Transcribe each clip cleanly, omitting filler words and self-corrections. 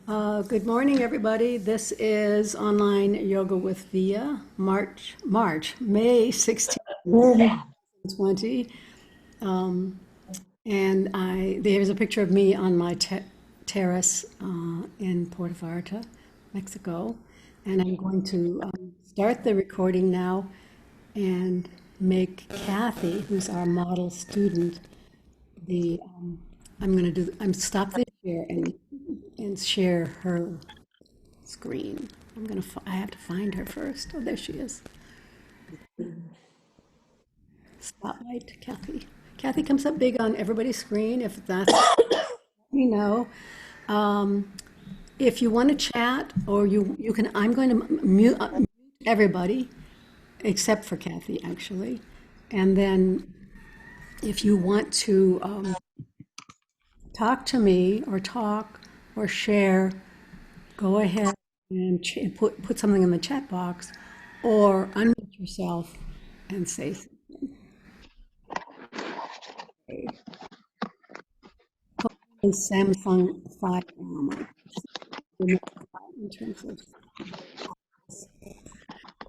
Good morning, everybody. This is online yoga with Via, May 16th, 2020. Um, and there's a picture of me on my terrace in Puerto Vallarta, Mexico. And I'm going to start the recording now and make Kathy, who's our model student, I'm going to stop the share and share her screen. I have to find her first. Oh, there she is. Spotlight, Kathy. Kathy comes up big on everybody's screen. If that's, let me know. Um, if you want to chat, or you can, I'm going to mute everybody except for Kathy, actually. And then if you want to talk to me or share, go ahead and put something in the chat box or unmute yourself and say something. Samsung 5 in terms of,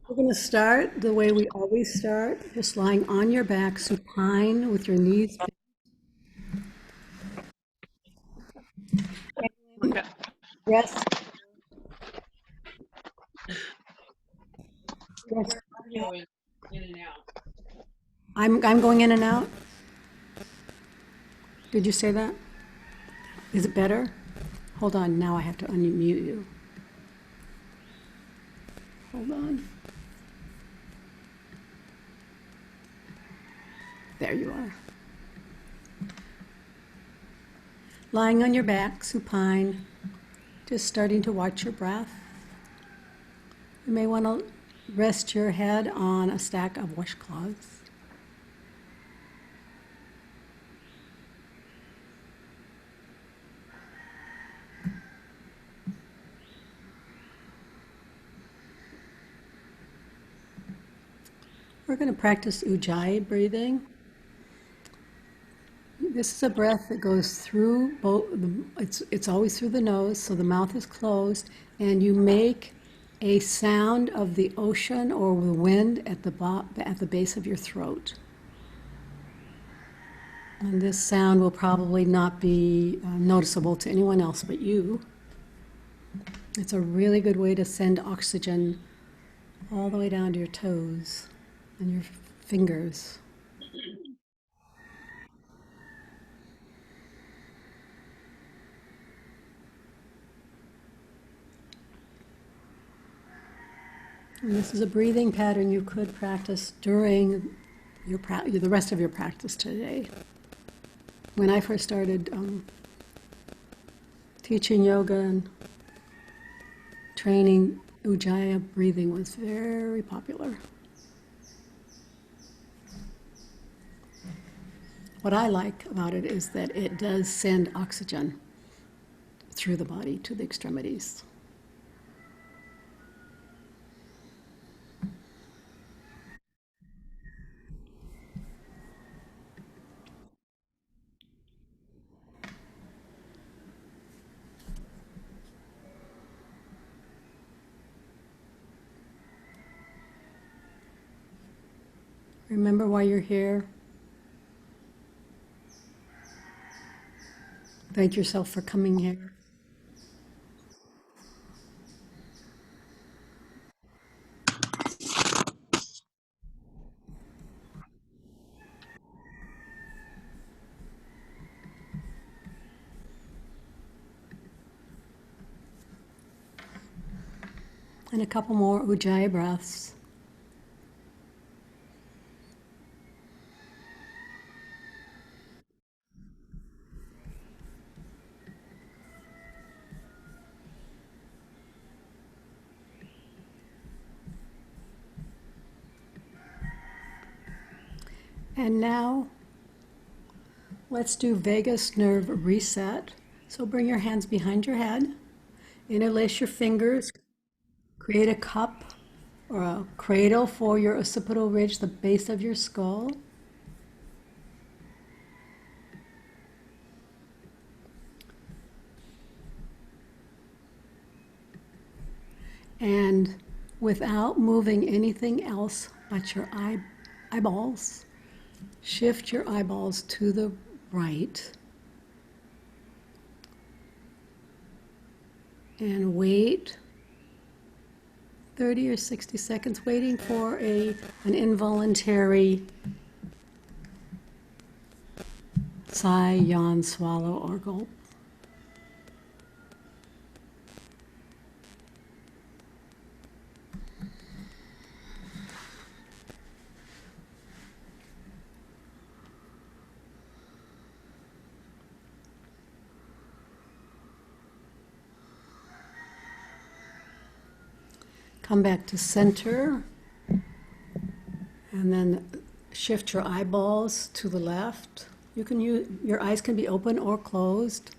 we're going to start the way we always start, just lying on your back supine with your knees bent. Rest, rest. I'm going in and out. Did you say that? Is it better? Hold on, now I have to unmute you. Hold on. There you are. Lying on your back, supine, just starting to watch your breath. You may want to rest your head on a stack of washcloths. We're going to practice Ujjayi breathing. This is a breath that goes through both, it's always through the nose, so the mouth is closed, and you make a sound of the ocean or the wind at the base of your throat. And this sound will probably not be noticeable to anyone else but you. It's a really good way to send oxygen all the way down to your toes and your fingers. And this is a breathing pattern you could practice during the rest of your practice today. When I first started teaching yoga and training, Ujjayi breathing was very popular. What I like about it is that it does send oxygen through the body to the extremities. Remember why you're here. Thank yourself for coming here. And a couple more Ujjayi breaths. And now, let's do vagus nerve reset. So bring your hands behind your head, interlace your fingers, create a cup or a cradle for your occipital ridge, the base of your skull. And without moving anything else but your eyeballs, shift your eyeballs to the right and wait 30 or 60 seconds, waiting for an involuntary sigh, yawn, swallow, or gulp. Come back to center, and then shift your eyeballs to the left. You can use, your eyes can be open or closed.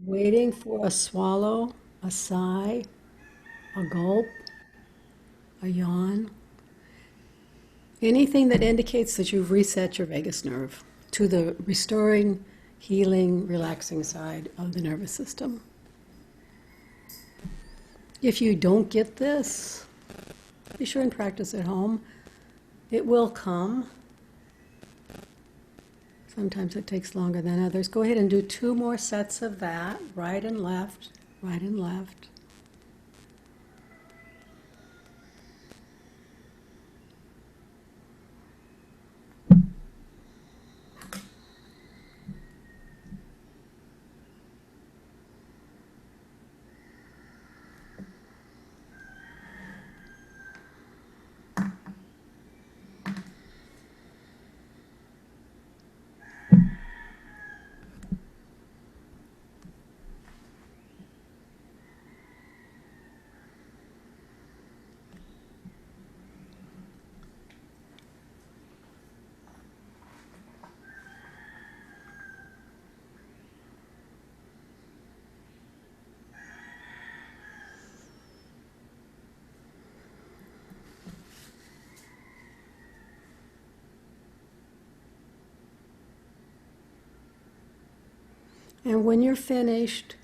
Waiting for a swallow, a sigh, a gulp, a yawn. Anything that indicates that you've reset your vagus nerve to the restoring, healing, relaxing side of the nervous system. If you don't get this, be sure and practice at home. It will come. Sometimes it takes longer than others. Go ahead and do 2 more sets of that, right and left, right and left. And when you're finished,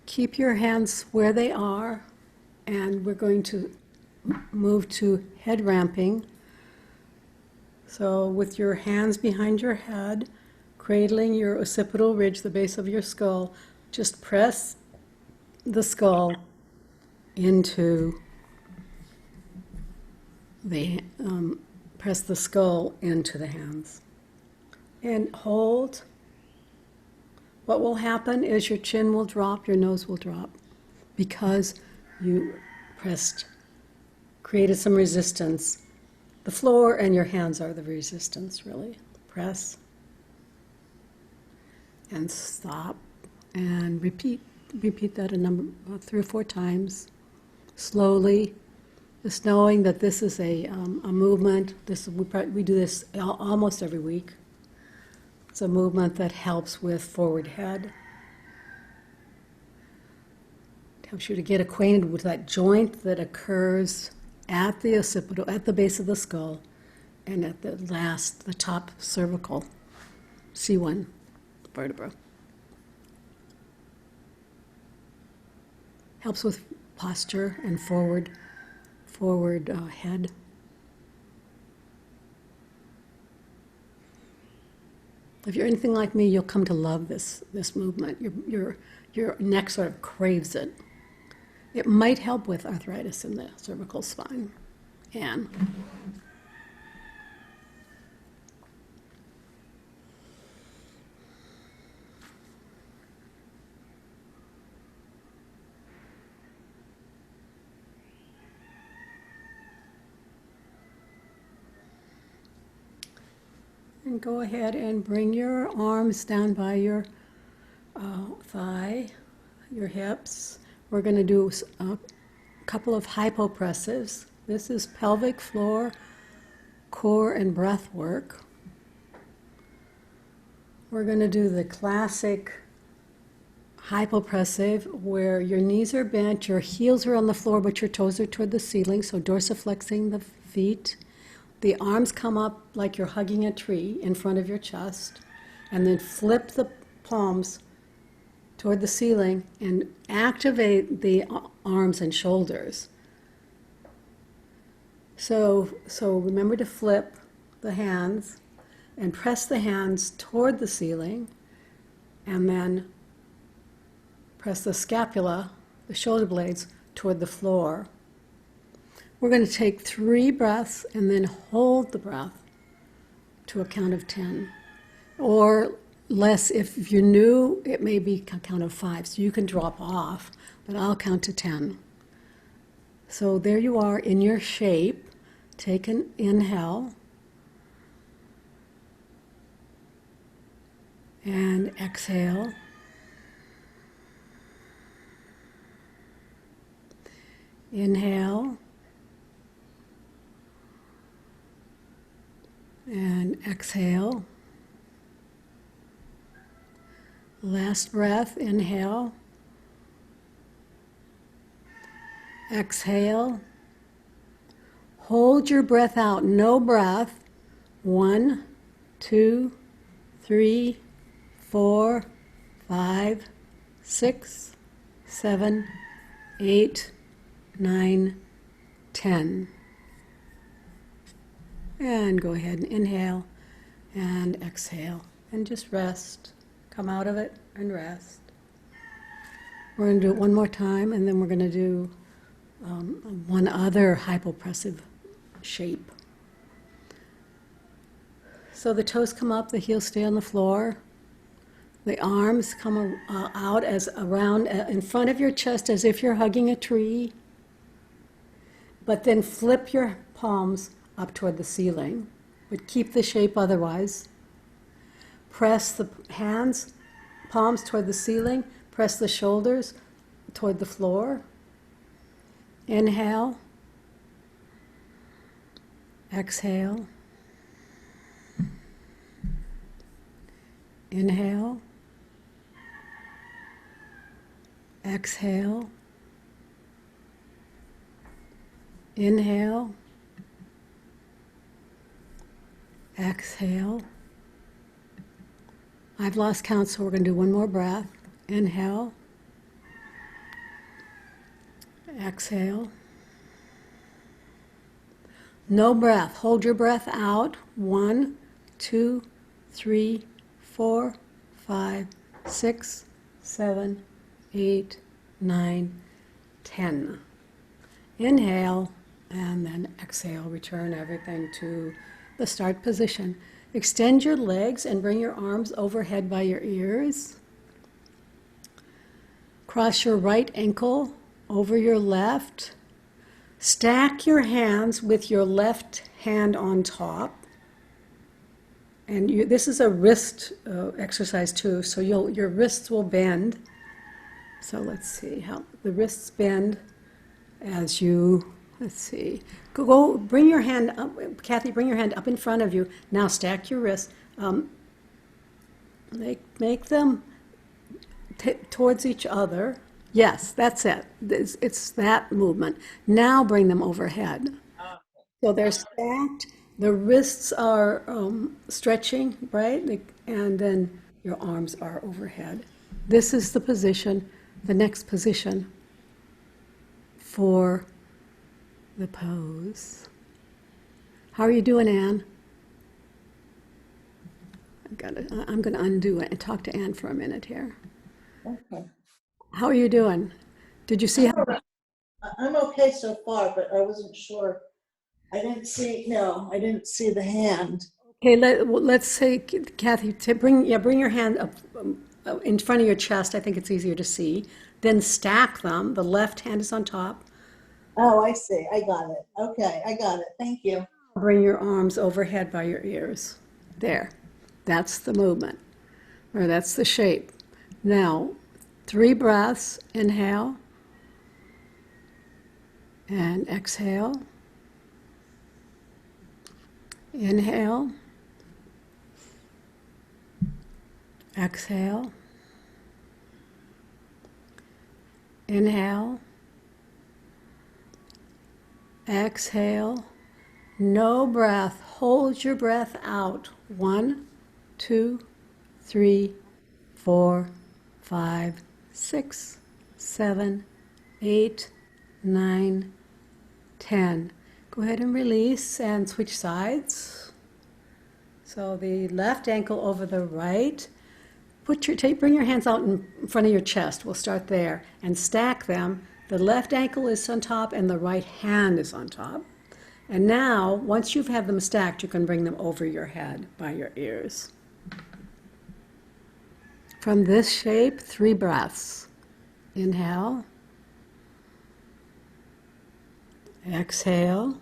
keep your hands where they are, and we're going to move to head ramping. So with your hands behind your head, cradling your occipital ridge, the base of your skull, just press the skull into the, press the skull into the hands. And hold. What will happen is your chin will drop, your nose will drop, because you created some resistance. The floor and your hands are the resistance, really. Press and stop and repeat. Repeat that 3 or 4 times, slowly, just knowing that this is a movement. We do this almost every week. It's a movement that helps with forward head. It helps you to get acquainted with that joint that occurs at the occipital, at the base of the skull, and at the top cervical, C1 vertebra. Helps with posture and forward head. If you're anything like me, you'll come to love this movement. Your neck sort of craves it. It might help with arthritis in the cervical spine. And go ahead and bring your arms down by your thigh, your hips. We're going to do a couple of hypopressives. This is pelvic floor, core, and breath work. We're going to do the classic hypopressive where your knees are bent, your heels are on the floor, but your toes are toward the ceiling, so dorsiflexing the feet. The arms come up like you're hugging a tree in front of your chest. and then flip the palms toward the ceiling and activate the arms and shoulders. So remember to flip the hands and press the hands toward the ceiling, and then press the scapula, the shoulder blades, toward the floor. We're going to take 3 breaths and then hold the breath to a count of 10. Or less, if you're new, it may be a count of 5, so you can drop off, but I'll count to 10. So there you are in your shape. Take an inhale and exhale. Inhale and exhale. Last breath, inhale. Exhale. Hold your breath out, no breath. 1, 2, 3, 4, 5, 6, 7, 8, 9, 10. And go ahead and inhale and exhale and just rest. Come out of it and rest. We're going to do it one more time, and then we're going to do one other hypopressive shape. So the toes come up, the heels stay on the floor. The arms come out as around in front of your chest as if you're hugging a tree. But then flip your palms up toward the ceiling, but keep the shape otherwise. Press the hands, palms toward the ceiling. Press the shoulders toward the floor. Inhale. Exhale. Inhale. Exhale. Inhale. Exhale. I've lost count, so we're going to do one more breath. Inhale. Exhale. No breath. Hold your breath out. 1, 2, 3, 4, 5, 6, 7, 8, 9, 10. Inhale, and then exhale. Return everything to the start position. Extend your legs and bring your arms overhead by your ears. Cross your right ankle over your left. Stack your hands with your left hand on top. And this is a wrist exercise too, so your wrists will bend. So let's see how the wrists bend as you, let's see. Go bring your hand up, Kathy, bring your hand up in front of you. Now stack your wrists. Make them towards each other. Yes, that's it. It's that movement. Now bring them overhead. So they're stacked. The wrists are stretching, right? And then your arms are overhead. This is the position, the next position for the pose. How are you doing, Anne? I'm going to undo it and talk to Anne for a minute here. Okay. How are you doing? Did you see how? I'm okay so far, but I wasn't sure. I didn't see the hand. Okay, let's say, Kathy, bring your hand up in front of your chest. I think it's easier to see. Then stack them. The left hand is on top. Oh, I see. I got it. Okay, I got it. Thank you. Bring your arms overhead by your ears. There. That's the movement, or that's the shape. Now, 3 breaths. Inhale and exhale. Inhale. Exhale. Inhale. Exhale. No breath. Hold your breath out. 1, 2, 3, 4, 5, 6, 7, 8, 9, 10. Go ahead and release and switch sides. So the left ankle over the right. Bring your hands out in front of your chest. We'll start there and stack them. The left ankle is on top and the right hand is on top. And now, once you've had them stacked, you can bring them over your head by your ears. From this shape, 3 breaths. Inhale. Exhale.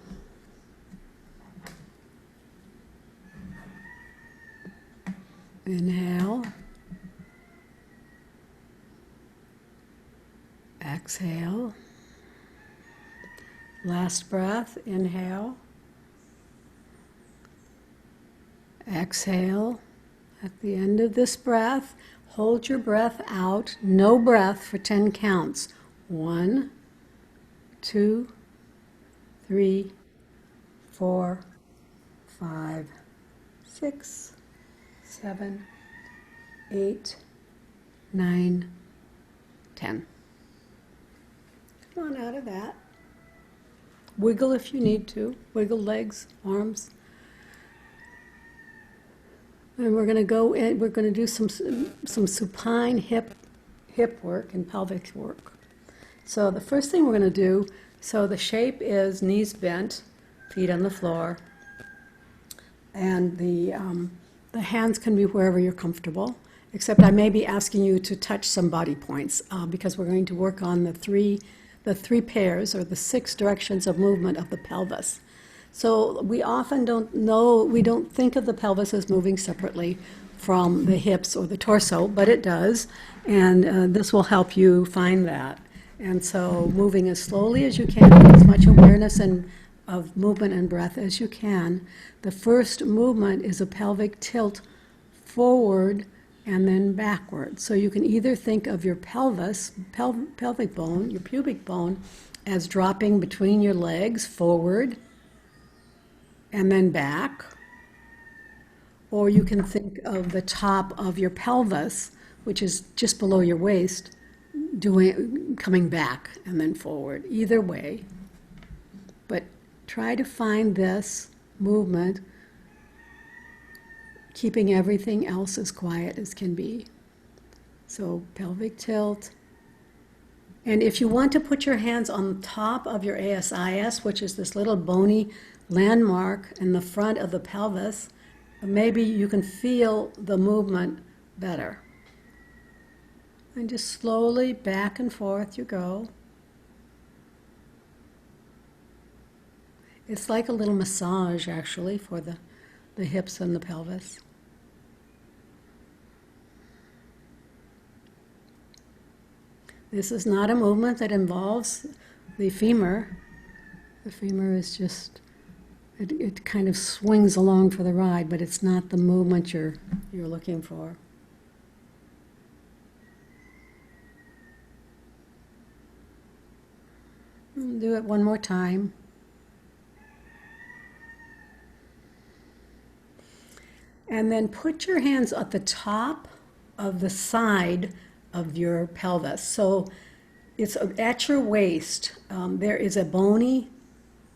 Inhale. Exhale. Last breath, inhale. Exhale. At the end of this breath, hold your breath out, no breath for 10 counts. 1, 2, 3, 4, 5, 6, 7, 8, 9, 10. Come on out of that. Wiggle if you need to. Wiggle legs, arms. And we're going to go in, we're going to do some supine hip work and pelvic work. So the first thing we're going to do, so the shape is knees bent, feet on the floor, and the hands can be wherever you're comfortable, except I may be asking you to touch some body points because we're going to work on the three pairs or the 6 directions of movement of the pelvis. So we often we don't think of the pelvis as moving separately from the hips or the torso, but it does, and this will help you find that. And so moving as slowly as you can, as much awareness of movement and breath as you can. The first movement is a pelvic tilt forward and then backward. So you can either think of your pelvis, pelvic bone, your pubic bone, as dropping between your legs forward and then back. Or you can think of the top of your pelvis, which is just below your waist, coming back and then forward. Either way. But try to find this movement, keeping everything else as quiet as can be. So pelvic tilt. And if you want to put your hands on top of your ASIS, which is this little bony landmark in the front of the pelvis, maybe you can feel the movement better. And just slowly back and forth you go. It's like a little massage, actually, for the hips and the pelvis. This is not a movement that involves the femur. The femur is just, it kind of swings along for the ride, but it's not the movement you're looking for. And do it one more time. And then put your hands at the top of the side of your pelvis. So it's at your waist. There is a bony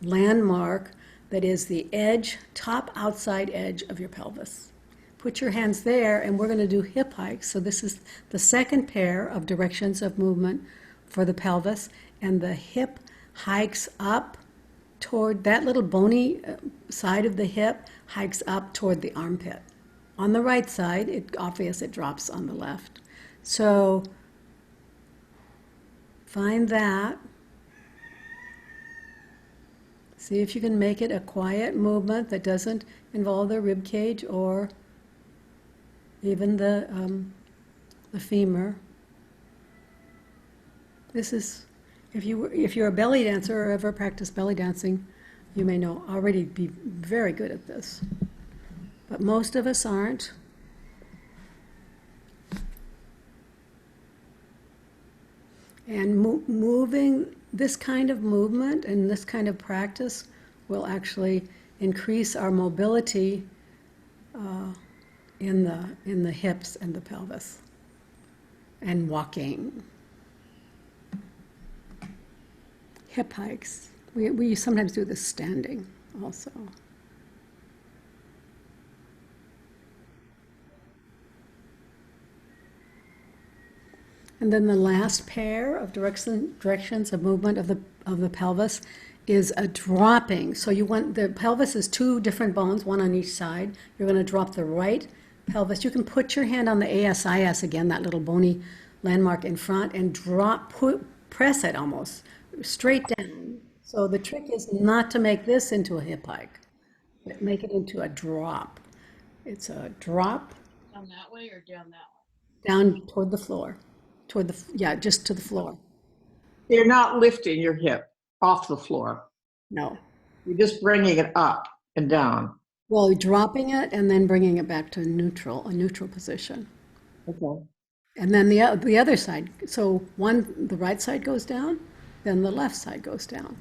landmark that is the edge, top outside edge of your pelvis. Put your hands there, and we're going to do hip hikes. So this is the second pair of directions of movement for the pelvis, and the hip hikes up toward that little bony side of the hip, hikes up toward the armpit. On the right side, it drops on the left. So find that. See if you can make it a quiet movement that doesn't involve the rib cage or even the femur. This is, if you're a belly dancer or ever practiced belly dancing, you may already be very good at this. But most of us aren't. And moving, this kind of movement and this kind of practice will actually increase our mobility in the hips and the pelvis. And walking. Hip hikes. We sometimes do this standing also. And then the last pair of directions of movement of the pelvis is a dropping. So you want, the pelvis is two different bones, one on each side. You're going to drop the right pelvis. You can put your hand on the ASIS again, that little bony landmark in front, and press it almost straight down. So the trick is not to make this into a hip hike, but make it into a drop. It's a drop. Down that way or down that way? Down toward the floor. Yeah, just to the floor. You're not lifting your hip off the floor. No. You're just bringing it up and down. Well, dropping it and then bringing it back to a neutral position. Okay. And then the other side. So the right side goes down, then the left side goes down.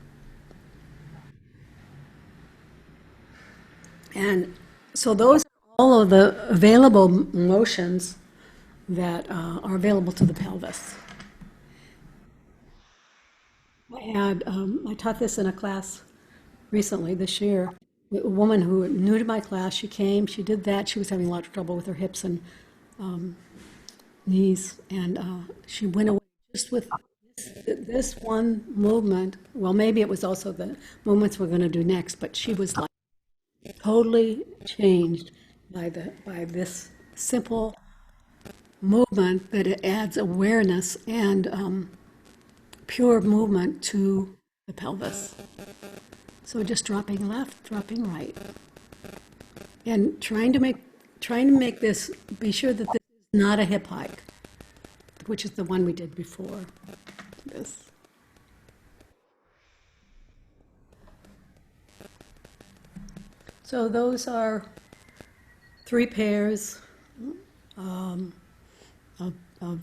And so those are all of the available motions that are available to the pelvis. I taught this in a class recently this year. A woman who was new to my class, she came, she did that. She was having a lot of trouble with her hips and knees, and she went away just with this one movement. Well, maybe it was also the movements we're going to do next, but she was like totally changed by this simple movement, that it adds awareness and pure movement to the pelvis. So just dropping left, dropping right, and trying to make this, be sure that this is not a hip hike, which is the one we did before this. So those are 3 pairs of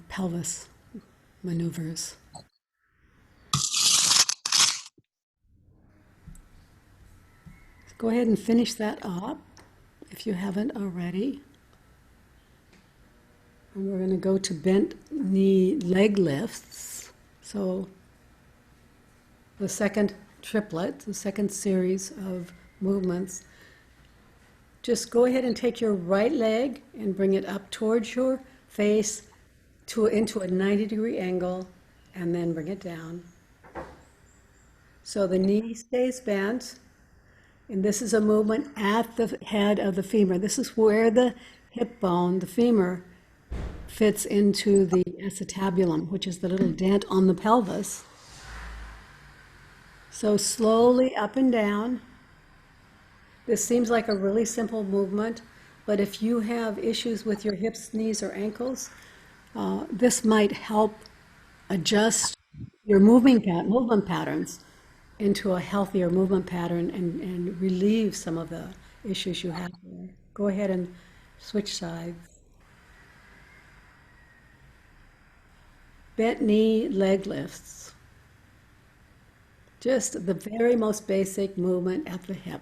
pelvis maneuvers. Go ahead and finish that up if you haven't already. And we're going to go to bent knee leg lifts. So the second triplet, the second series of movements. Just go ahead and take your right leg and bring it up towards your face into a 90-degree angle, and then bring it down. So the knee stays bent, and this is a movement at the head of the femur. This is where the hip bone, the femur, fits into the acetabulum, which is the little dent on the pelvis. So slowly up and down. This seems like a really simple movement, but if you have issues with your hips, knees, or ankles, this might help adjust your movement patterns into a healthier movement pattern and relieve some of the issues you have there. Go ahead and switch sides. Bent knee leg lifts. Just the very most basic movement at the hip.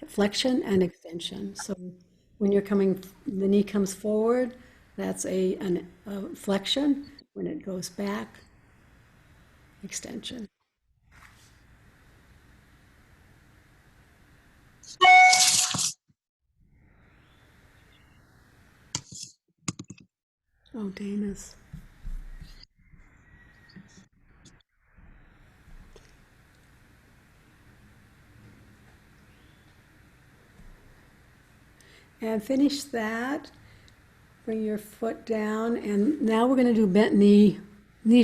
Flexion and extension. So when the knee comes forward, that's a flexion. When it goes back, extension. Oh, Dana's. And finish that. Bring your foot down, and now we're going to do bent knee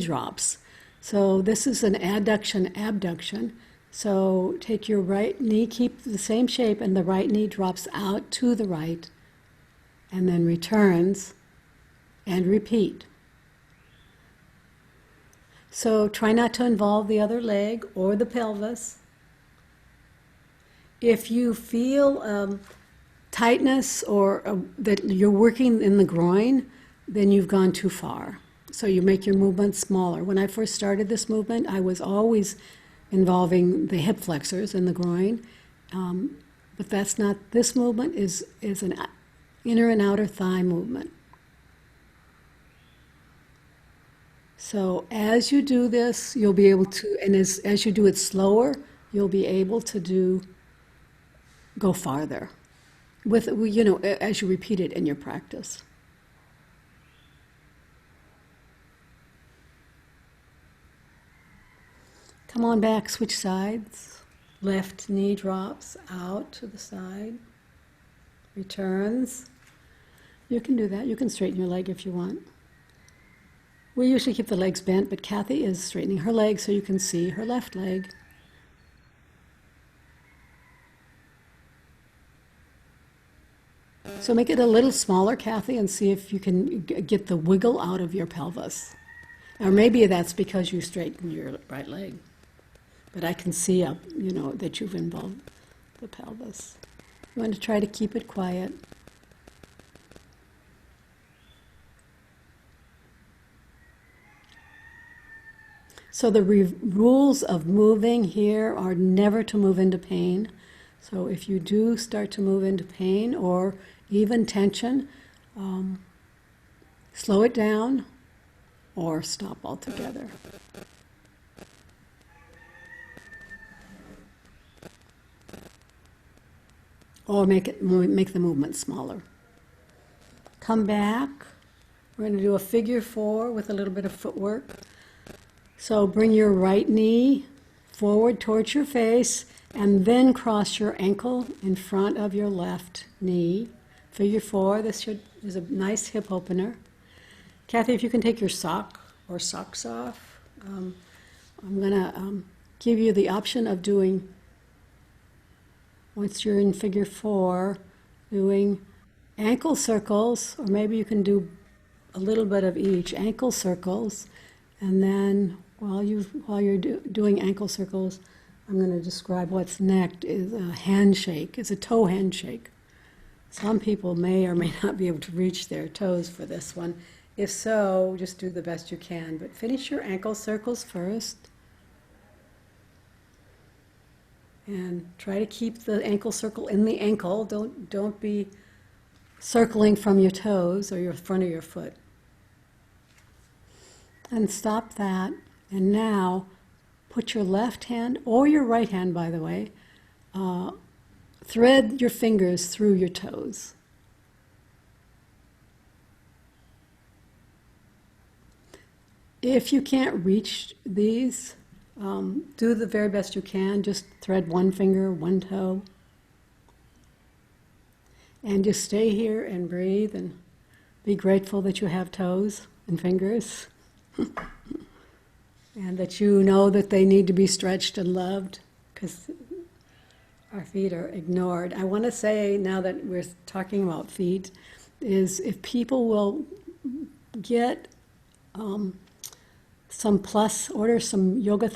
drops. So this is an adduction, abduction. So take your right knee, keep the same shape, and the right knee drops out to the right, and then returns, and repeat. So try not to involve the other leg or the pelvis. If you feel tightness or that you're working in the groin, then you've gone too far. So you make your movement smaller. When I first started this movement, I was always involving the hip flexors and the groin, but that's not, this movement is an inner and outer thigh movement. So as you do this, you'll be able to, and as you do it slower, you'll be able to go farther with, as you repeat it in your practice. Come on back, switch sides. Left knee drops out to the side, returns. You can do that. You can straighten your leg if you want. We usually keep the legs bent, but Kathy is straightening her leg so you can see her left leg. So make it a little smaller, Kathy, and see if you can get the wiggle out of your pelvis. Or maybe that's because you straighten your right leg. But I can see up, that you've involved the pelvis. You want to try to keep it quiet. So the rules of moving here are never to move into pain. So if you do start to move into pain or even tension, slow it down or stop altogether. Or make the movement smaller. Come back. We're going to do a figure 4 with a little bit of footwork. So bring your right knee forward towards your face and then cross your ankle in front of your left knee. Figure 4. This is a nice hip opener. Kathy, if you can take your sock or socks off, I'm going to give you the option of doing, once you're in figure 4, doing ankle circles, or maybe you can do a little bit of each. Ankle circles, and then while you're doing ankle circles, I'm going to describe what's next is a handshake. It's a toe handshake. Some people may or may not be able to reach their toes for this one. If so, just do the best you can. But finish your ankle circles first. And try to keep the ankle circle in the ankle. Don't be circling from your toes or your front of your foot. And stop that. And now put your left hand, or your right hand, by the way, thread your fingers through your toes. If you can't reach these, do the very best you can. Just thread one finger, one toe. And just stay here and breathe and be grateful that you have toes and fingers. And that you know that they need to be stretched and loved, because our feet are ignored. I want to say, now that we're talking about feet, is if people will get order some yoga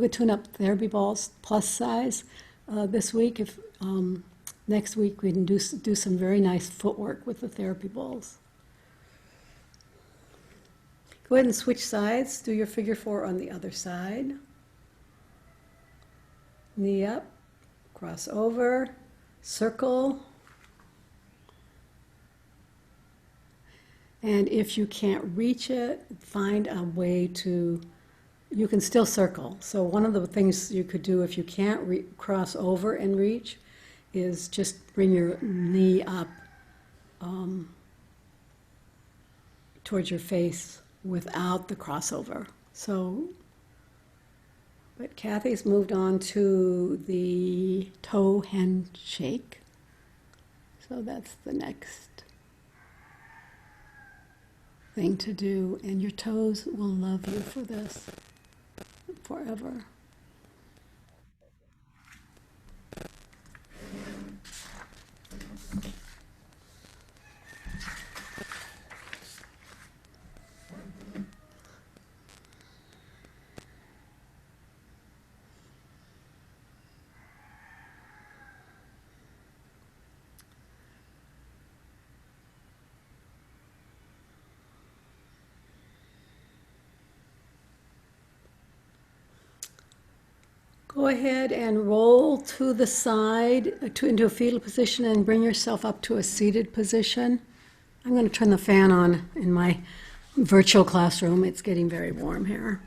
tune-up therapy balls plus size this week. If next week we can do some very nice footwork with the therapy balls. Go ahead and switch sides. Do your figure 4 on the other side. Knee up, cross over, circle. And if you can't reach it, find a way you can still circle. So one of the things you could do if you can't cross over and reach is just bring your knee up towards your face without the crossover. But Kathy's moved on to the toe handshake. So that's the next thing to do, and your toes will love you for this forever. Go ahead and roll to the side into a fetal position and bring yourself up to a seated position. I'm going to turn the fan on in my virtual classroom. It's getting very warm here.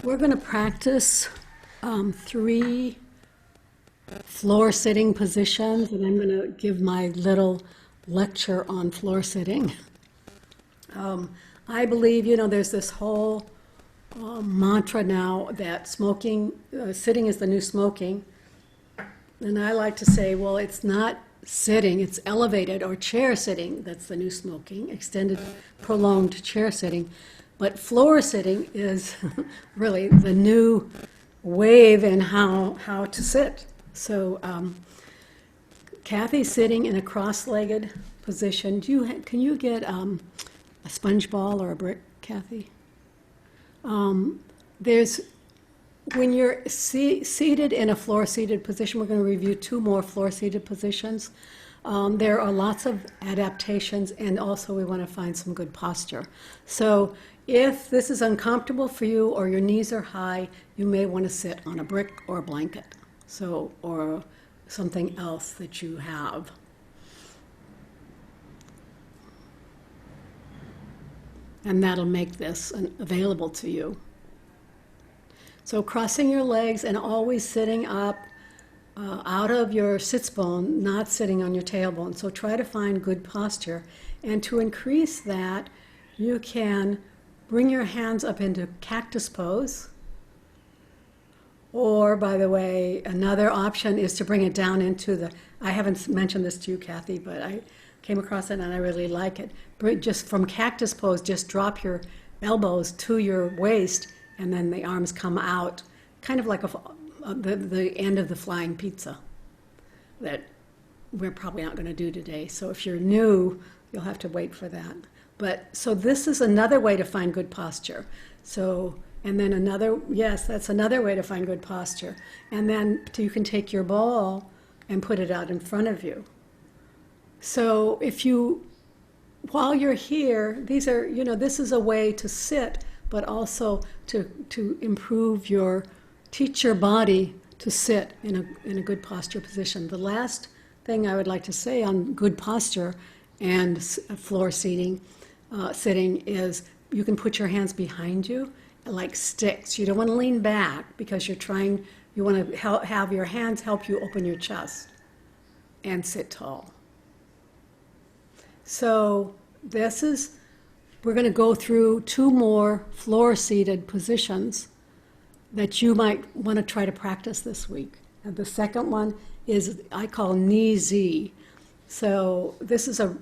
We're going to practice 3 floor sitting positions, and I'm going to give my little lecture on floor sitting. I believe, there's this whole mantra now that sitting is the new smoking. And I like to say, well, it's not sitting, it's elevated or chair sitting that's the new smoking, extended, prolonged chair sitting. But floor sitting is really the new wave in how to sit. So Kathy's sitting in a cross-legged position. Can you get a sponge ball or a brick, Kathy? When you're seated in a floor-seated position, we're going to review 2 more floor-seated positions. There are lots of adaptations, and also we want to find some good posture. So if this is uncomfortable for you or your knees are high, you may want to sit on a brick or a blanket, or something else that you have. And that'll make this available to you. So crossing your legs and always sitting up out of your sits bone, not sitting on your tailbone. So try to find good posture. And to increase that, you can bring your hands up into cactus pose. Or, by the way, another option is to bring it down into I haven't mentioned this to you, Kathy, but I came across it and I really like it. Just from cactus pose, just drop your elbows to your waist, and then the arms come out, kind of like the end of the flying pizza that we're probably not going to do today. So if you're new, you'll have to wait for that. So this is another way to find good posture. And then that's another way to find good posture. And then you can take your ball and put it out in front of you. So while you're here, this is a way to sit, but also to teach your body to sit in a good posture position. The last thing I would like to say on good posture and floor sitting is you can put your hands behind you like sticks. You don't want to lean back because you want to have your hands help you open your chest and sit tall. So we're going to go through 2 more floor-seated positions that you might want to try to practice this week. And the second one is I call knee Z. So this is a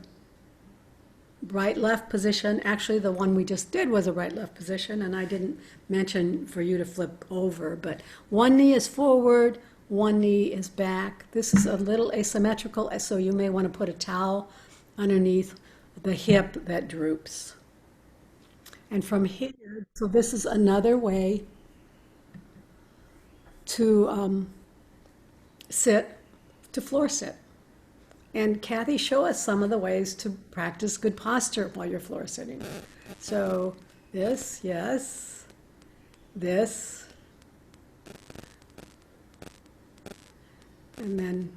right-left position. Actually, the one we just did was a right-left position, and I didn't mention for you to flip over. But one knee is forward, one knee is back. This is a little asymmetrical, so you may want to put a towel underneath the hip that droops. And from here, so this is another way to floor sit. And Kathy, show us some of the ways to practice good posture while you're floor sitting. So this, yes, this, and then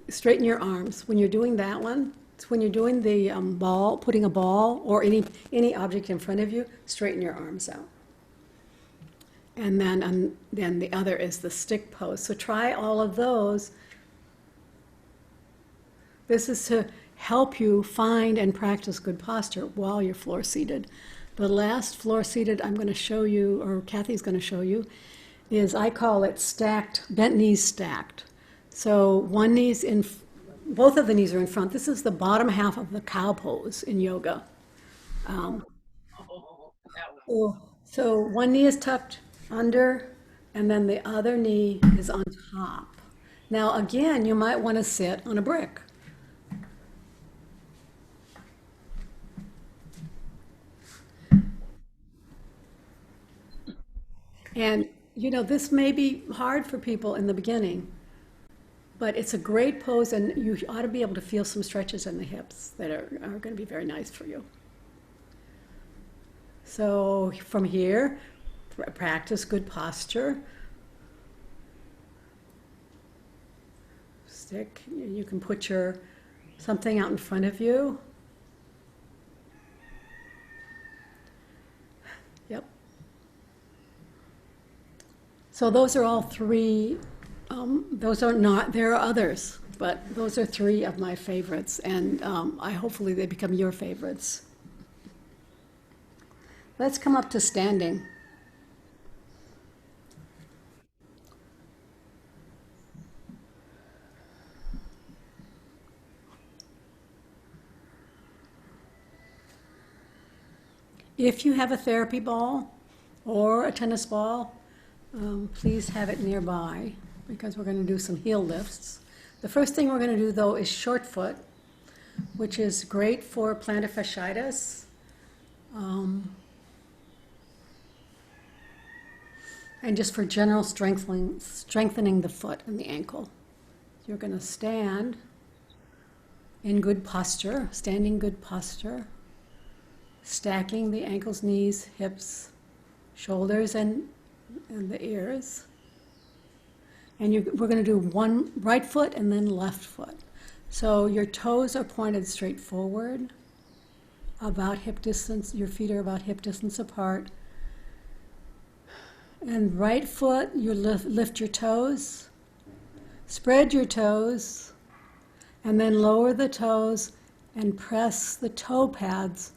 straighten your arms. When you're doing that one, it's when you're doing the ball, putting a ball or any object in front of you, straighten your arms out. And then the other is the stick pose. So try all of those. This is to help you find and practice good posture while you're floor seated. The last floor seated I'm going to show you, or Kathy's going to show you, is I call it bent knees stacked. So both of the knees are in front. This is the bottom half of the cow pose in yoga. So one knee is tucked under, and then the other knee is on top. Now again, you might want to sit on a brick. And this may be hard for people in the beginning, But it's a great pose, and you ought to be able to feel some stretches in the hips that are going to be very nice for you. So from here, practice good posture. You can put something out in front of you. Yep. So those are all three. Those are not, there are others, but those are three of my favorites, and hopefully they become your favorites. Let's come up to standing. If you have a therapy ball or a tennis ball, please have it nearby, because we're going to do some heel lifts. The first thing we're going to do, though, is short foot, which is great for plantar fasciitis. And just for general strengthening the foot and the ankle. You're going to stand in good posture, standing good posture, stacking the ankles, knees, hips, shoulders, and the ears. And we're going to do one right foot and then left foot. So your toes are pointed straight forward, about hip distance. Your feet are about hip distance apart. And right foot, you lift your toes, spread your toes, and then lower the toes and press the toe pads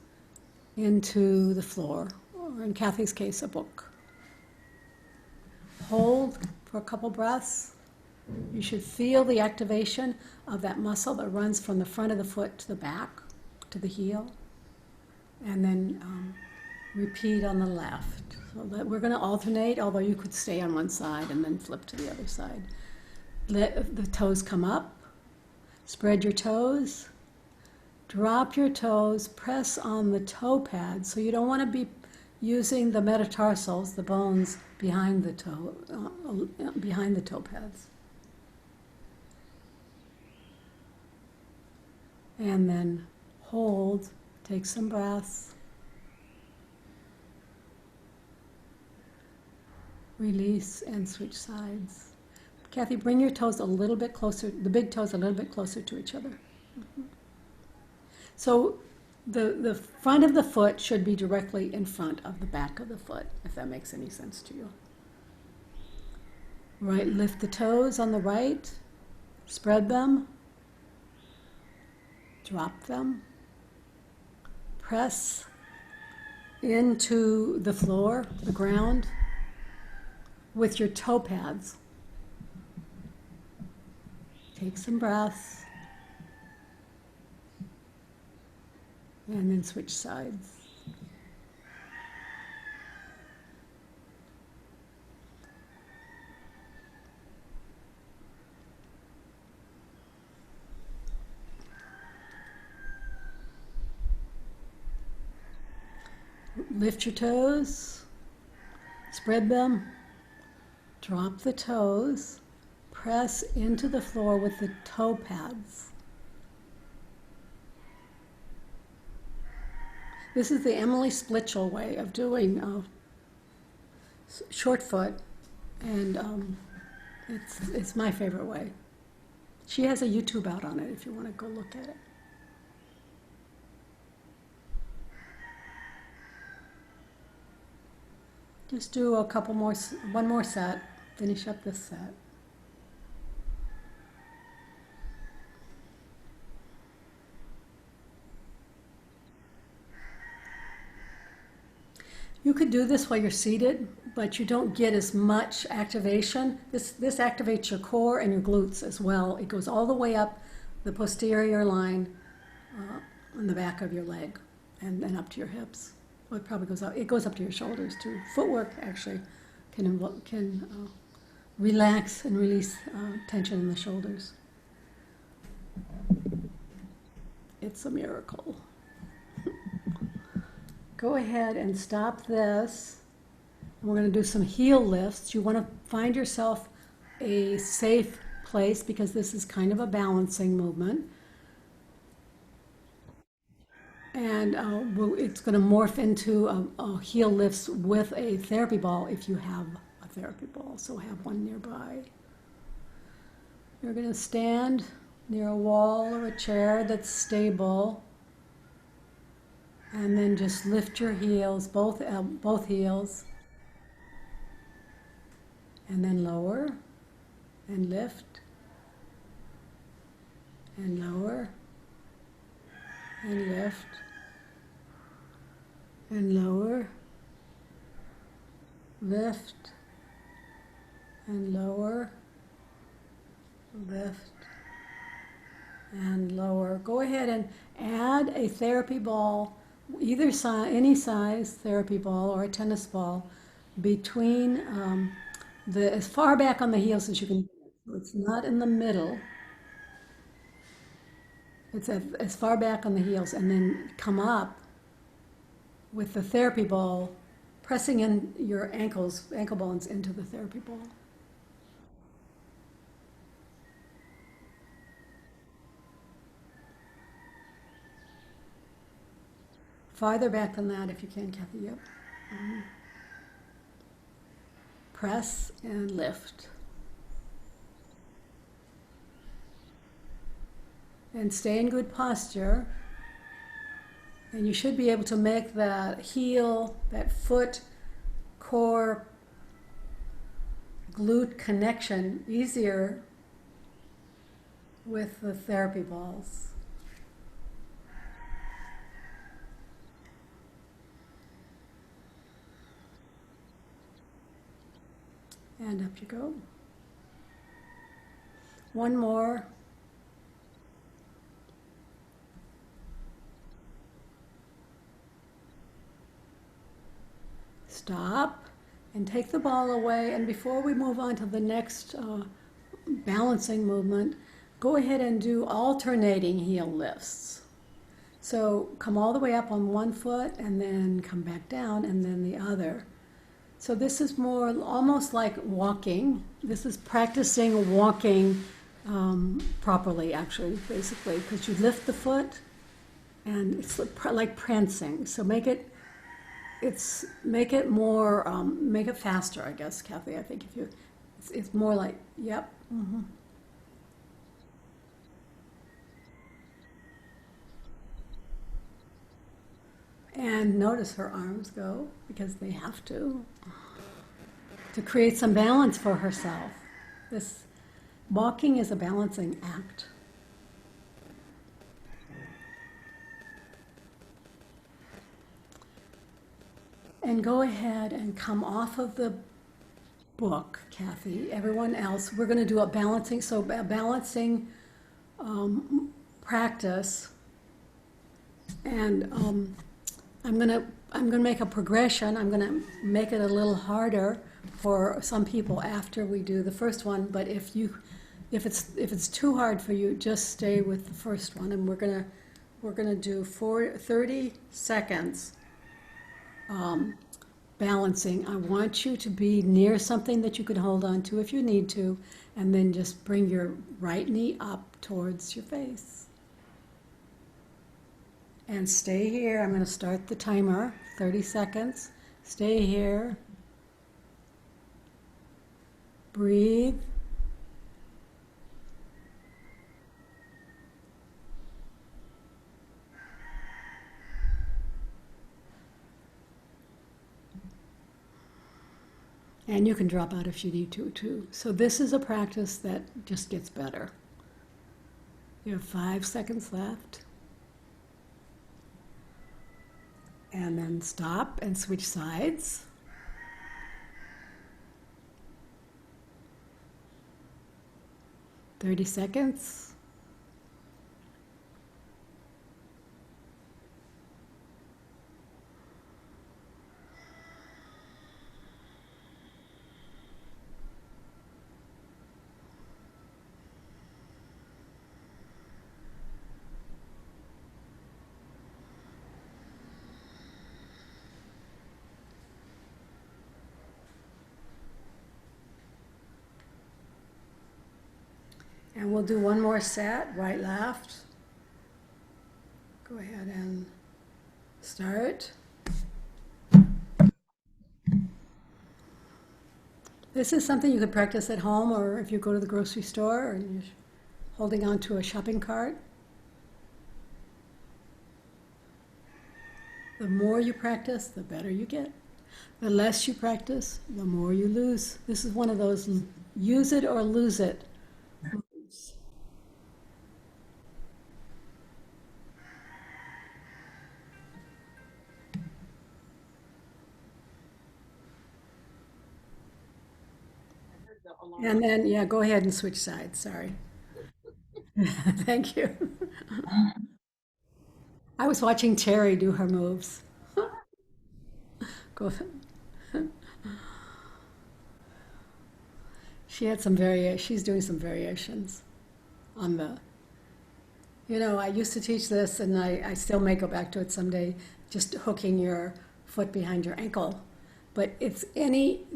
into the floor, or in Kathy's case, a book. Hold for a couple breaths. You should feel the activation of that muscle that runs from the front of the foot to the back, to the heel. And then repeat on the left. So we're going to alternate, although you could stay on one side and then flip to the other side. Let the toes come up. Spread your toes. Drop your toes. Press on the toe pads. So you don't want to be using the metatarsals, the bones behind the toe pads. And then hold. Take some breaths. Release and switch sides. Kathy, bring your toes a little bit closer, the big toes a little bit closer to each other. Mm-hmm. So the front of the foot should be directly in front of the back of the foot, if that makes any sense to you. Right, lift the toes on the right, spread them, drop them, press into the floor, the ground, with your toe pads. Take some breaths. And then switch sides. Lift your toes, spread them, drop the toes, press into the floor with the toe pads. This is the Emily Splitchell way of doing short foot, and it's my favorite way. She has a YouTube out on it if you want to go look at it. Just do a couple more, one more set, finish up this set. You could do this while you're seated, but you don't get as much activation. This activates your core and your glutes as well. It goes all the way up the posterior line on the back of your leg and then up to your hips. Well, it probably goes up. It goes up to your shoulders too. Footwork actually can relax and release tension in the shoulders. It's a miracle. Go ahead and stop this. We're going to do some heel lifts. You want to find yourself a safe place because this is kind of a balancing movement. And it's going to morph into a heel lifts with a therapy ball if you have a therapy ball, so have one nearby. You're going to stand near a wall or a chair that's stable, and then just lift your heels, both heels, and then lower and lift and lower and lift and lower, lift and lower, lift and lower. Go ahead and add a therapy ball, either size, any size therapy ball or a tennis ball, between as far back on the heels as you can. So it's not in the middle. It's as far back on the heels, and then come up with the therapy ball, pressing in your ankle bones into the therapy ball. Farther back than that if you can, Kathy. Yep. Press and lift. And stay in good posture. And you should be able to make that heel, that foot, core, glute connection easier with the therapy balls. And up you go. One more. Stop and take the ball away. And before we move on to the next balancing movement, go ahead and do alternating heel lifts. So come all the way up on one foot and then come back down and then the other. So this is more almost like walking. This is practicing walking properly, actually, basically, because you lift the foot and it's like prancing. So make it more, make it faster, I guess, Kathy. I think it's more like, yep. Mm-hmm. And notice her arms go, because they have to create some balance for herself. This walking is a balancing act. And go ahead and come off of the book, Kathy. Everyone else, we're going to do a balancing, practice. And I'm gonna make a progression. I'm gonna make it a little harder for some people after we do the first one. But if it's too hard for you, just stay with the first one. And we're gonna do 30 seconds balancing. I want you to be near something that you can hold on to if you need to, and then just bring your right knee up towards your face. And stay here. I'm going to start the timer, 30 seconds. Stay here. Breathe. And you can drop out if you need to, too. So this is a practice that just gets better. You have 5 seconds left. And then stop and switch sides. "30 seconds. And we'll do one more set, right, left. Go ahead and start. This is something you could practice at home or if you go to the grocery store and you're holding on to a shopping cart. The more you practice, the better you get. The less you practice, the more you lose. This is one of those use it or lose it moves. I heard the alarm. And then, yeah, go ahead and switch sides. Sorry. Thank you. I was watching Terry do her moves. Go. She had some she's doing some variations on the, I used to teach this and I still may go back to it someday, just hooking your foot behind your ankle. But it's any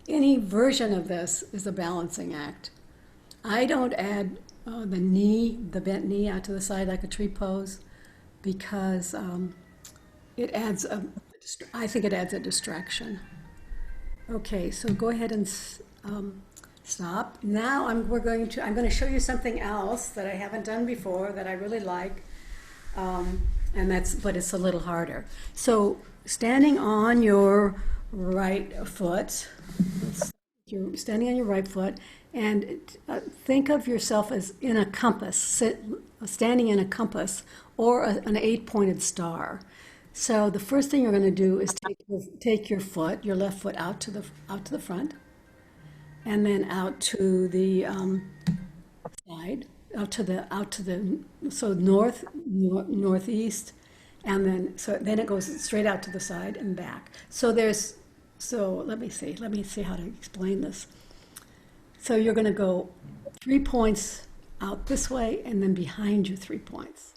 version of this is a balancing act. I don't add the bent knee out to the side like a tree pose because it adds I think it adds a distraction. Okay, so go ahead and stop. Now I'm going to show you something else that I haven't done before that I really like, but it's a little harder. So standing on your right foot, you're standing on your right foot, and think of yourself as in a compass, standing in a compass or an 8-pointed star. So the first thing you're going to do is take your foot, your left foot out to the front, and then out to the side, out to the so northeast, and then it goes straight out to the side and back. So let me see how to explain this. So you're going to go 3 points out this way, and then behind you 3 points.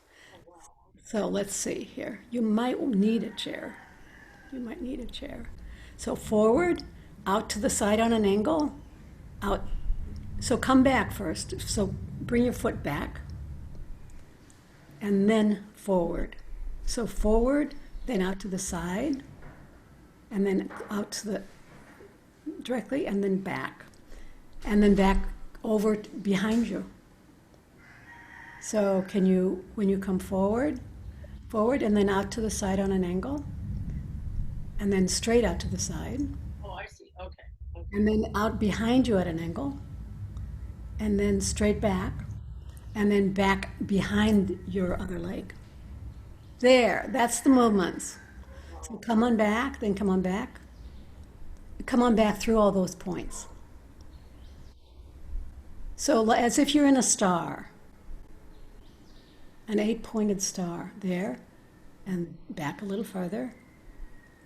So let's see here. You might need a chair. So forward, out to the side on an angle, out. So come back first. So bring your foot back, and then forward. So forward, then out to the side, and then out to the directly, and then back over behind you. So when you come forward, and then out to the side on an angle, and then straight out to the side, Oh, I see. Okay. Okay. and then out behind you at an angle, and then straight back, and then back behind your other leg. There, that's the movements. So come on back, then come on back. Come on back through all those points. So as if you're in a star, an 8-pointed star there, and back a little further,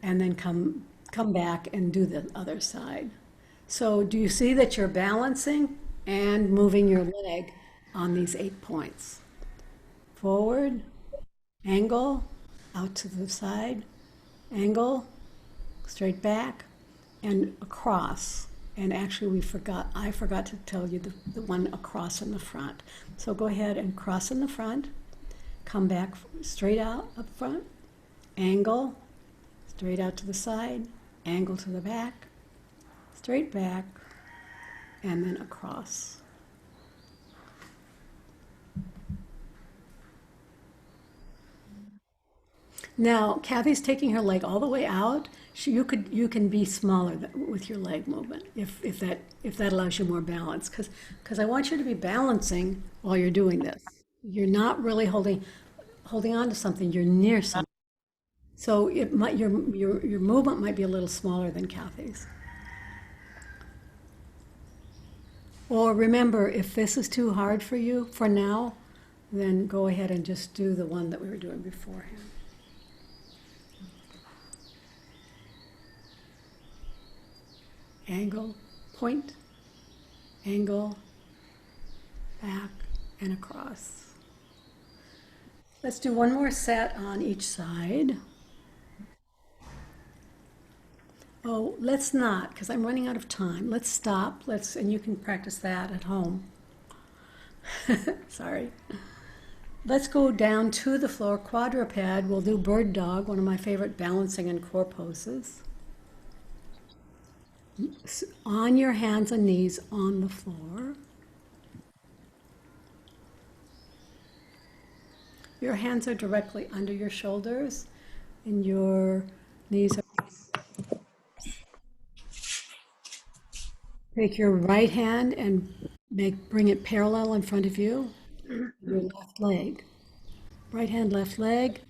and then come back and do the other side. So do you see that you're balancing and moving your leg on these 8 points? Forward, angle, out to the side, angle, straight back, and across. And actually I forgot to tell you the one across in the front. So go ahead and cross in the front, come back straight out up front, angle, straight out to the side, angle to the back, straight back, and then across. Now, Kathy's taking her leg all the way out. You can be smaller with your leg movement if that allows you more balance. Because I want you to be balancing while you're doing this. You're not really holding on to something. You're near something. So your movement might be a little smaller than Kathy's. Or remember, if this is too hard for you for now, then go ahead and just do the one that we were doing beforehand. Angle, point, angle, back, and across. Let's do one more set on each side. Oh, let's not, because I'm running out of time. Let's stop. And you can practice that at home. Sorry. Let's go down to the floor, quadruped. We'll do bird dog, one of my favorite balancing and core poses. On your hands and knees on the floor. Your hands are directly under your shoulders and your knees are. Take your right hand and bring it parallel in front of you, your left leg. Right hand, left leg.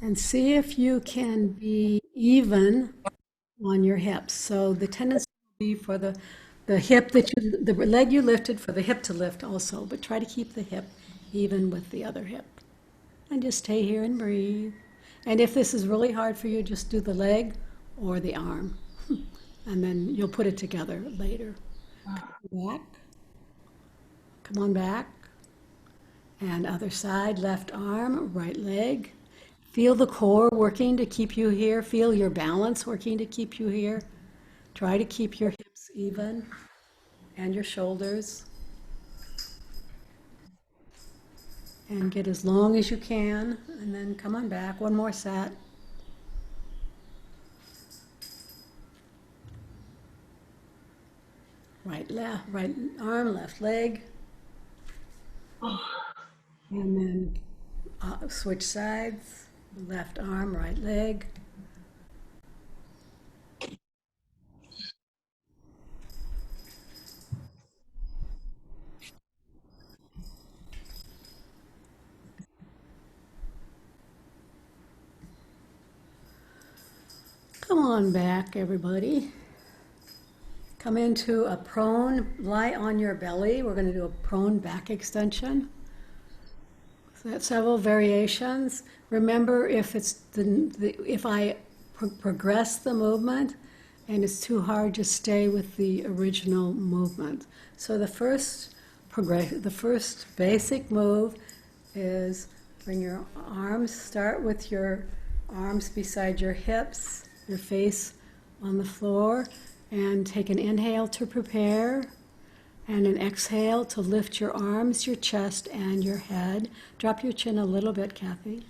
And see if you can be even on your hips. So the tendency will be for the hip the leg you lifted, for the hip to lift also, but try to keep the hip even with the other hip. And just stay here and breathe. And if this is really hard for you, just do the leg or the arm. And then you'll put it together later. Back. Come on back. And other side, left arm, right leg. Feel the core working to keep you here. Feel your balance working to keep you here. Try to keep your hips even and your shoulders. And get as long as you can. And then come on back. One more set. Right arm, left leg. And then switch sides. Left arm, right leg. Come on back, everybody. Come into a prone, lie on your belly. We're going to do a prone back extension. So that's several variations. Remember, if it's if I progress the movement and it's too hard, just stay with the original movement. So the first basic move is bring your arms, start with your arms beside your hips, your face on the floor, and take an inhale to prepare and an exhale to lift your arms, your chest, and your head. Drop your chin a little bit, Kathy.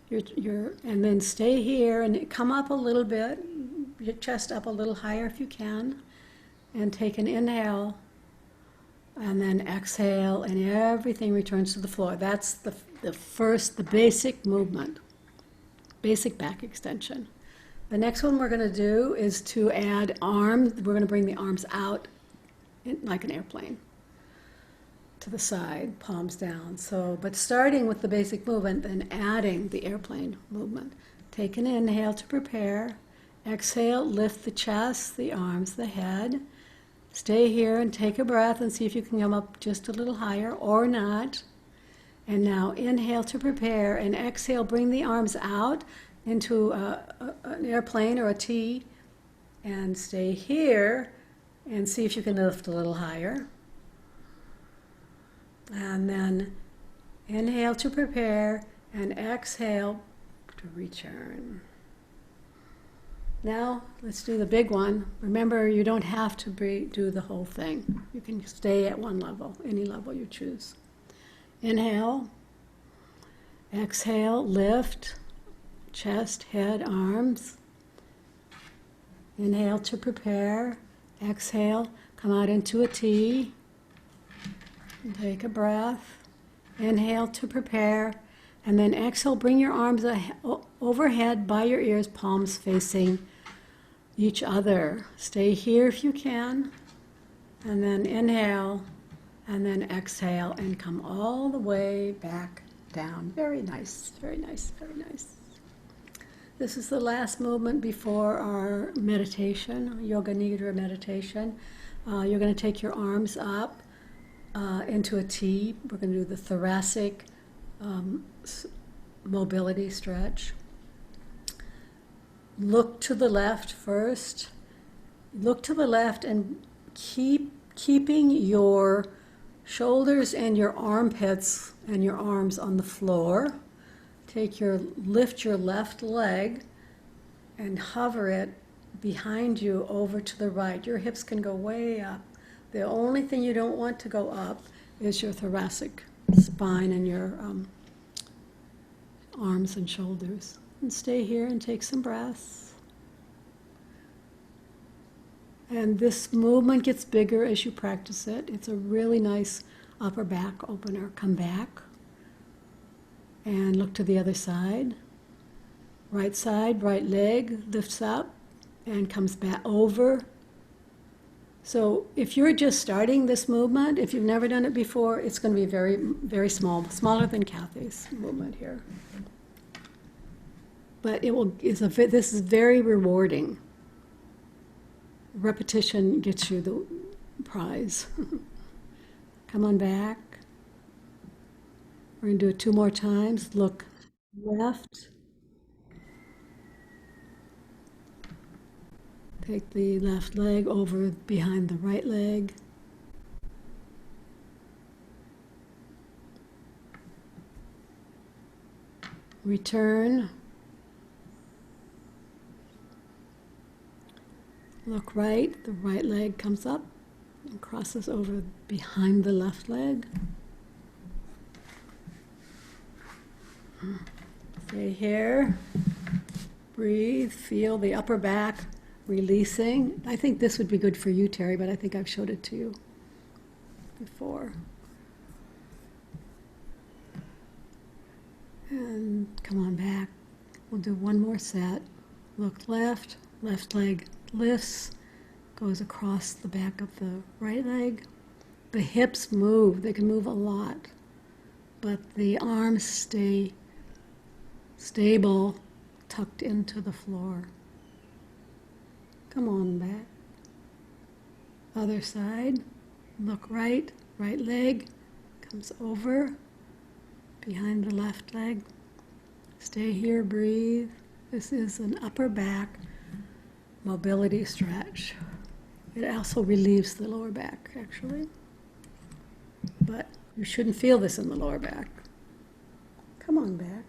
And then stay here and come up a little bit, your chest up a little higher if you can, and take an inhale, and then exhale, and everything returns to the floor. That's the basic movement, basic back extension. The next one we're going to do is to add arms. We're going to bring the arms out like an airplane to the side, palms down. So, but starting with the basic movement, then adding the airplane movement. Take an inhale to prepare. Exhale, lift the chest, the arms, the head. Stay here and take a breath and see if you can come up just a little higher or not. And now inhale to prepare and exhale, bring the arms out into an airplane or a T, and stay here and see if you can lift a little higher. And then inhale to prepare and exhale to return. Now let's do the big one. Remember, you don't have to do the whole thing. You can stay at one level, any level you choose. Inhale, exhale, lift. Chest, head, arms. Inhale to prepare. Exhale, come out into a T. Take a breath. Inhale to prepare. And then exhale, bring your arms overhead by your ears, palms facing each other. Stay here if you can. And then inhale, and then exhale, and come all the way back down. Very nice, very nice, very nice. This is the last movement before our meditation, Yoga Nidra meditation. You're going to take your arms up into a T. We're going to do the thoracic mobility stretch. Look to the left first. Look to the left and keeping your shoulders and your armpits and your arms on the floor. Lift your left leg and hover it behind you over to the right. Your hips can go way up. The only thing you don't want to go up is your thoracic spine and your arms and shoulders. And stay here and take some breaths. And this movement gets bigger as you practice it. It's a really nice upper back opener. Come back and look to the other side. Right side, right leg lifts up and comes back over. So if you're just starting this movement, if you've never done it before, it's going to be very, very small, smaller than Kathy's movement here. But this is very rewarding. Repetition gets you the prize. Come on back. We're going to do it 2 more times. Look left. Take the left leg over behind the right leg. Return. Look right. The right leg comes up and crosses over behind the left leg. Stay here. Breathe. Feel the upper back releasing. I think this would be good for you, Terry, but I think I've showed it to you before. And come on back. We'll do 1 more set. Look left. Left leg lifts, goes across the back of the right leg. The hips move. They can move a lot, but the arms stay stable, tucked into the floor. Come on back. Other side. Look right. Right leg comes over behind the left leg. Stay here, breathe. This is an upper back mobility stretch. It also relieves the lower back, actually. But you shouldn't feel this in the lower back. Come on back.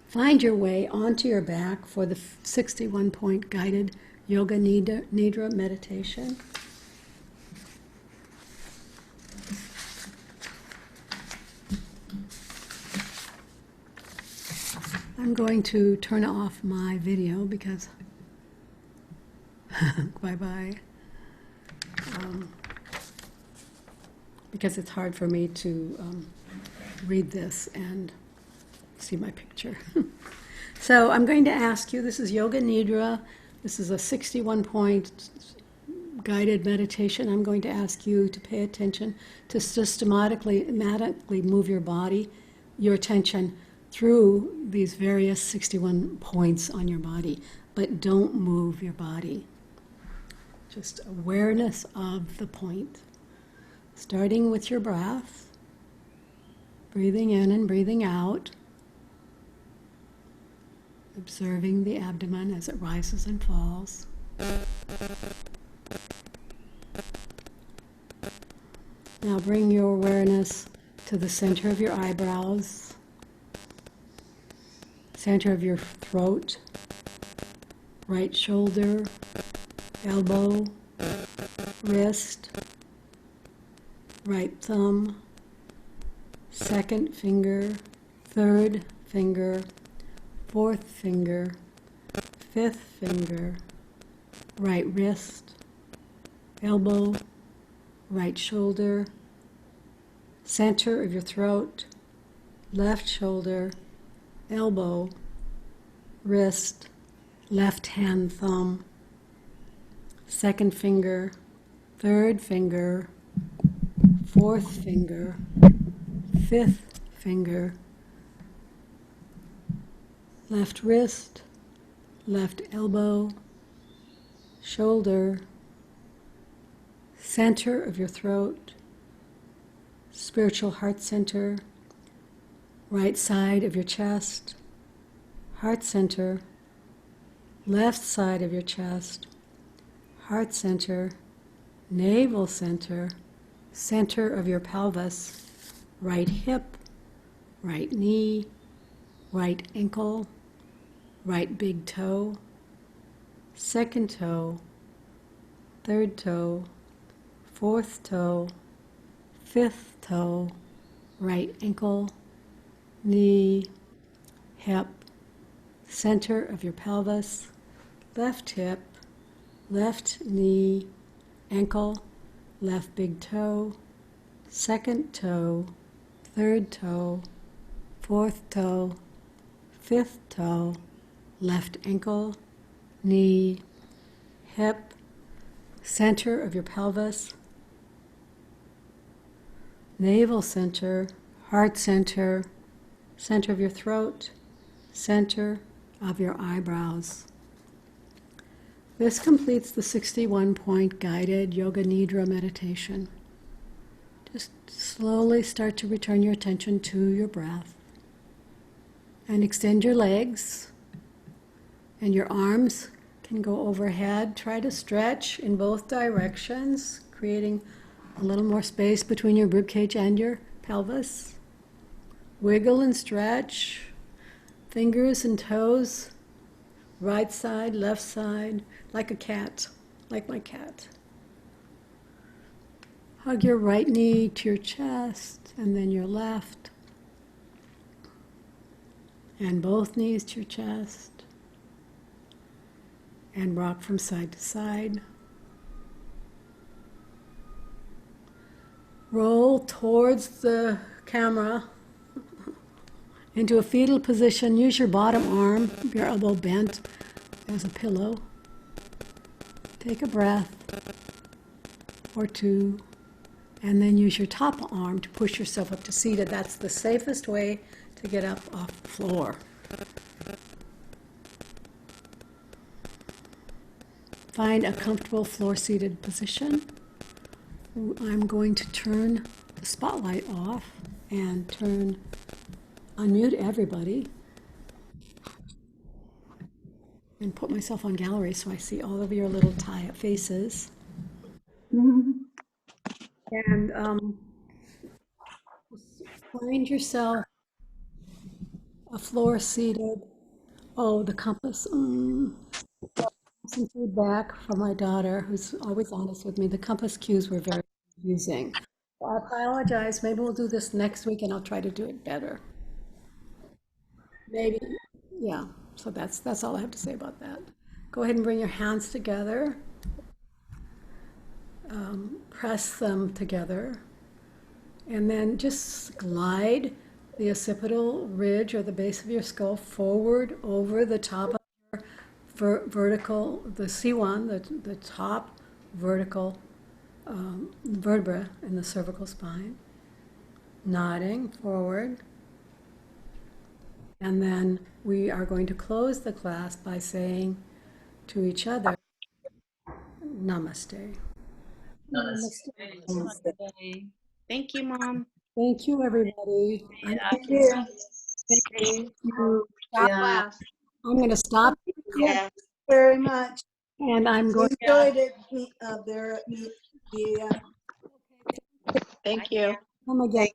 Find your way onto your back for the 61-point guided Yoga Nidra meditation. I'm going to turn off my video because bye-bye. Because it's hard for me to read this and see my picture. So I'm going to ask you, this is Yoga Nidra. This is a 61-point guided meditation. I'm going to ask you to pay attention to systematically move your body, your attention through these various 61 points on your body, but don't move your body. Just awareness of the point. Starting with your breath, breathing in and breathing out, observing the abdomen as it rises and falls. Now bring your awareness to the center of your eyebrows, center of your throat, right shoulder, elbow, wrist, right thumb, second finger, third finger, fourth finger, fifth finger, right wrist, elbow, right shoulder, center of your throat, left shoulder, elbow, wrist, left hand thumb, second finger, third finger, fourth finger, fifth finger, left wrist, left elbow, shoulder, center of your throat, spiritual heart center, right side of your chest, heart center, left side of your chest, heart center, navel center, center of your pelvis, right hip, right knee, right ankle, right big toe, second toe, third toe, fourth toe, fifth toe, right ankle, knee, hip, center of your pelvis, left hip, left knee, ankle, left big toe, second toe, third toe, fourth toe, fifth toe, left ankle, knee, hip, center of your pelvis, navel center, heart center, center of your throat, center of your eyebrows. This completes the 61-point guided Yoga Nidra meditation. Just slowly start to return your attention to your breath and extend your legs, and your arms can go overhead. Try to stretch in both directions, creating a little more space between your ribcage and your pelvis. Wiggle and stretch, fingers and toes, right side, left side, like a cat, like my cat. Hug your right knee to your chest, and then your left, and both knees to your chest, and rock from side to side. Roll towards the camera into a fetal position. Use your bottom arm, your elbow bent as a pillow. Take a breath or two, and then use your top arm to push yourself up to seated. That's the safest way to get up off the floor. Find a comfortable floor-seated position. I'm going to turn the spotlight off and unmute everybody and put myself on gallery so I see all of your little tie-up faces. And find yourself a floor-seated, oh, the compass, some feedback from my daughter, who's always honest with me. The compass cues were very confusing. I apologize. Maybe we'll do this next week and I'll try to do it better. Maybe, yeah. So that's all I have to say about that. Go ahead and bring your hands together. Press them together. And then just glide the occipital ridge or the base of your skull forward over the top of your vertical, the C1, the top vertical vertebra in the cervical spine. Nodding forward. And then we are going to close the class by saying to each other, Namaste. Namaste. Thank you, Mom. Thank you, everybody. Thank you. Thank you. Top Yeah. class. I'm going to stop Yeah, very much. and I'm going Enjoyed it, Vera. Thank you. to come again.